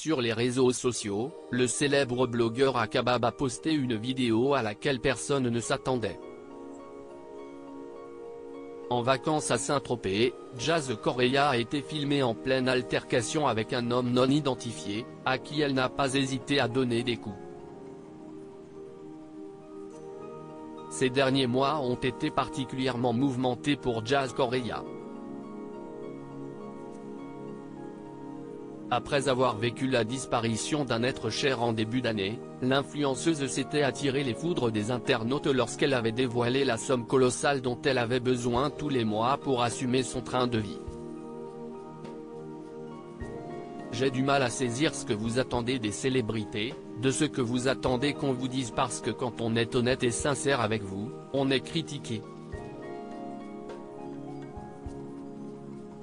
Sur les réseaux sociaux, le célèbre blogueur Akabab a posté une vidéo à laquelle personne ne s'attendait. En vacances à Saint-Tropez, Jazz Correia a été filmée en pleine altercation avec un homme non identifié, à qui elle n'a pas hésité à donner des coups. Ces derniers mois ont été particulièrement mouvementés pour Jazz Correia. Après avoir vécu la disparition d'un être cher en début d'année, l'influenceuse s'était attiré les foudres des internautes lorsqu'elle avait dévoilé la somme colossale dont elle avait besoin tous les mois pour assumer son train de vie. J'ai du mal à saisir ce que vous attendez des célébrités, de ce que vous attendez qu'on vous dise parce que quand on est honnête et sincère avec vous, on est critiqué.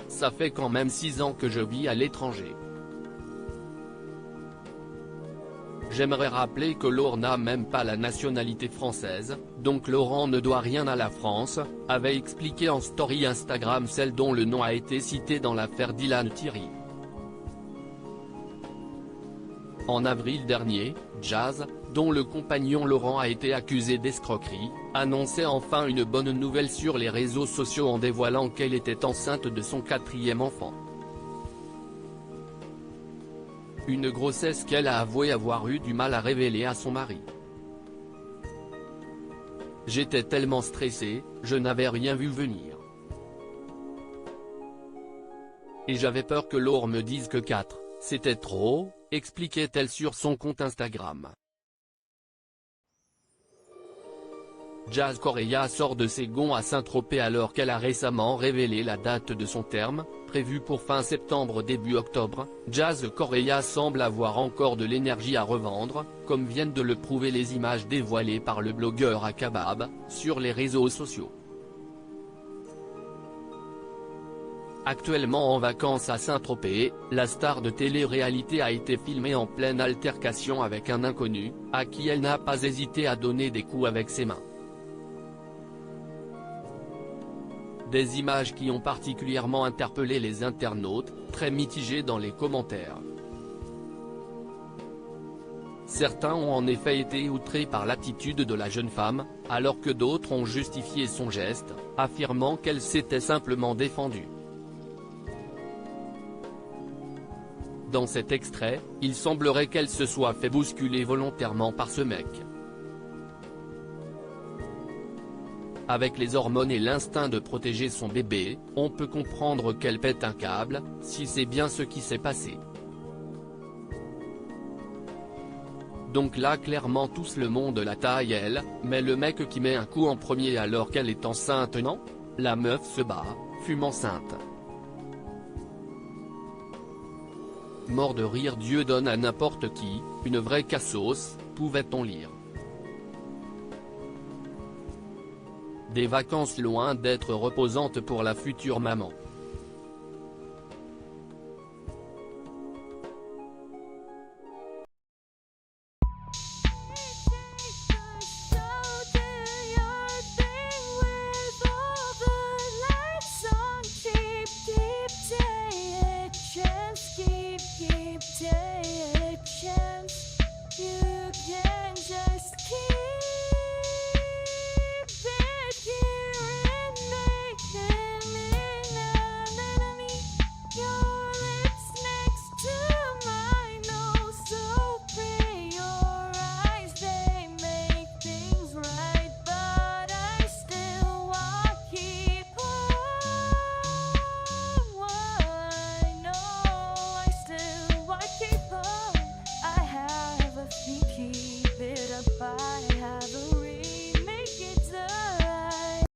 Ça fait quand même 6 ans que je vis à l'étranger. J'aimerais rappeler que Laure n'a même pas la nationalité française, donc Laurent ne doit rien à la France, avait expliqué en story Instagram celle dont le nom a été cité dans l'affaire Dylan Thierry. En avril dernier, Jazz, dont le compagnon Laurent a été accusé d'escroquerie, annonçait enfin une bonne nouvelle sur les réseaux sociaux en dévoilant qu'elle était enceinte de son 4e enfant. Une grossesse qu'elle a avoué avoir eu du mal à révéler à son mari. J'étais tellement stressée, je n'avais rien vu venir. Et j'avais peur que Laure me dise que 4, c'était trop, expliquait-elle sur son compte Instagram. Jazz Correia sort de ses gonds à Saint-Tropez alors qu'elle a récemment révélé la date de son terme, prévu pour fin septembre début octobre. Jazz Correia semble avoir encore de l'énergie à revendre, comme viennent de le prouver les images dévoilées par le blogueur Akabab, sur les réseaux sociaux. Actuellement en vacances à Saint-Tropez, la star de télé-réalité a été filmée en pleine altercation avec un inconnu, à qui elle n'a pas hésité à donner des coups avec ses mains. Des images qui ont particulièrement interpellé les internautes, très mitigés dans les commentaires. Certains ont en effet été outrés par l'attitude de la jeune femme, alors que d'autres ont justifié son geste, affirmant qu'elle s'était simplement défendue. Dans cet extrait, il semblerait qu'elle se soit fait bousculer volontairement par ce mec. Avec les hormones et l'instinct de protéger son bébé, on peut comprendre qu'elle pète un câble, si c'est bien ce qui s'est passé. Donc là clairement tous le monde la taille elle, mais le mec qui met un coup en premier alors qu'elle est enceinte non? La meuf se bat, fume enceinte. Mort de rire Dieu donne à n'importe qui, une vraie cassos, pouvait-on lire. Des vacances loin d'être reposantes pour la future maman.